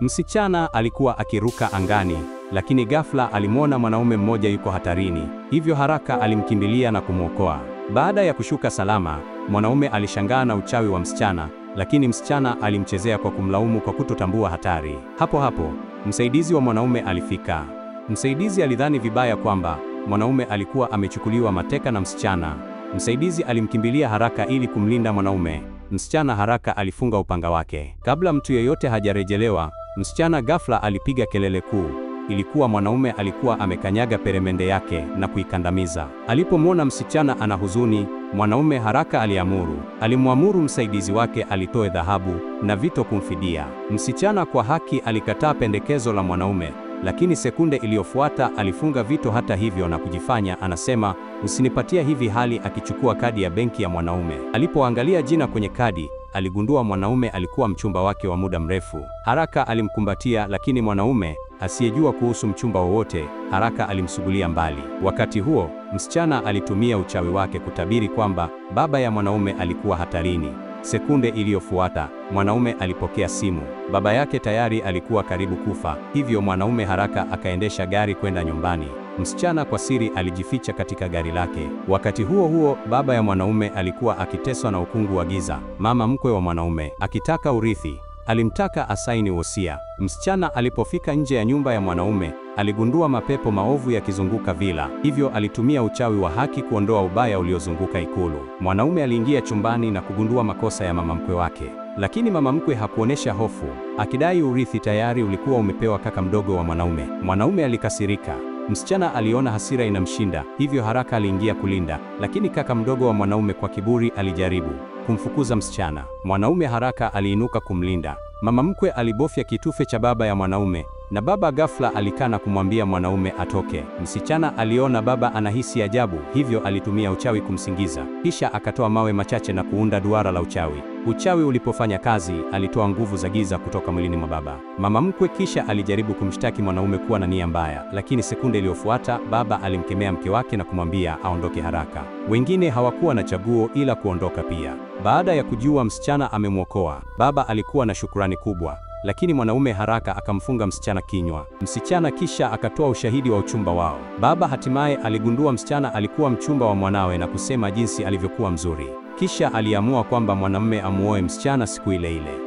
Msichana alikuwa akiruka angani, lakini ghafla alimwona mwanaume mmoja yuko hatarini, hivyo haraka alimkimbilia na kumwokoa. Baada ya kushuka salama, mwanaume alishangaa na uchawi wa msichana, lakini msichana alimchezea kwa kumlaumu kwa kutotambua hatari. Hapo hapo, msaidizi wa mwanaume alifika. Msaidizi alidhani vibaya kwamba mwanaume alikuwa amechukuliwa mateka na msichana. Msaidizi alimkimbilia haraka ili kumlinda mwanaume. Msichana haraka alifunga upanga wake. Kabla mtu yeyote hajarejelewa, msichana ghafla alipiga kelele kuu. Ilikuwa mwanaume alikuwa amekanyaga peremende yake na kuikandamiza. Alipomwona msichana ana huzuni, mwanaume haraka alimwamuru msaidizi wake alitoe dhahabu na vito kumfidia. Msichana kwa haki alikataa pendekezo la mwanaume, lakini sekunde iliyofuata alifunga vito hata hivyo na kujifanya anasema, "Usinipatia hivi," hali akichukua kadi ya benki ya mwanaume. Alipoangalia jina kwenye kadi, aligundua mwanaume alikuwa mchumba wake wa muda mrefu. Haraka alimkumbatia, lakini mwanaume asiyejua kuhusu mchumba wowote, haraka alimsugulia mbali. Wakati huo, msichana alitumia uchawi wake kutabiri kwamba baba ya mwanaume alikuwa hatarini. Sekunde iliyofuata, mwanaume alipokea simu. Baba yake tayari alikuwa karibu kufa, hivyo mwanaume haraka akaendesha gari kwenda nyumbani. Msichana kwa siri alijificha katika gari lake. Wakati huo huo, baba ya mwanaume alikuwa akiteswa na ukungu wa giza. Mama mkwe wa mwanaume, akitaka urithi, alimtaka asaini wosia. Msichana alipofika nje ya nyumba ya mwanaume, aligundua mapepo maovu yakizunguka vila, hivyo alitumia uchawi wa haki kuondoa ubaya uliozunguka ikulu. Mwanaume aliingia chumbani na kugundua makosa ya mama mkwe wake, lakini mama mkwe hakuonesha hofu, akidai urithi tayari ulikuwa umepewa kaka mdogo wa mwanaume. Mwanaume alikasirika. Msichana aliona hasira inamshinda, hivyo haraka aliingia kulinda, lakini kaka mdogo wa mwanaume kwa kiburi alijaribu kumfukuza msichana. Mwanaume haraka aliinuka kumlinda. Mama mkwe alibofya kitufe cha baba ya mwanaume, na baba ghafla alikana kumwambia mwanaume atoke. Msichana aliona baba anahisi ajabu, hivyo alitumia uchawi kumsingiza. Kisha akatoa mawe machache na kuunda duara la uchawi. Uchawi ulipofanya kazi, alitoa nguvu za giza kutoka mwilini mwa baba. Mama mkwe kisha alijaribu kumshtaki mwanaume kuwa na nia mbaya, lakini sekunde iliyofuata baba alimkemea mke wake na kumwambia aondoke haraka. Wengine hawakuwa na chaguo ila kuondoka pia. Baada ya kujua msichana amemwokoa, baba alikuwa na shukrani kubwa, lakini mwanaume haraka akamfunga msichana kinywa. Msichana kisha akatoa ushahidi wa uchumba wao. Baba hatimaye aligundua msichana alikuwa mchumba wa mwanawe na kusema jinsi alivyokuwa mzuri. Kisha aliamua kwamba mwanamume amuoe msichana siku ile ile.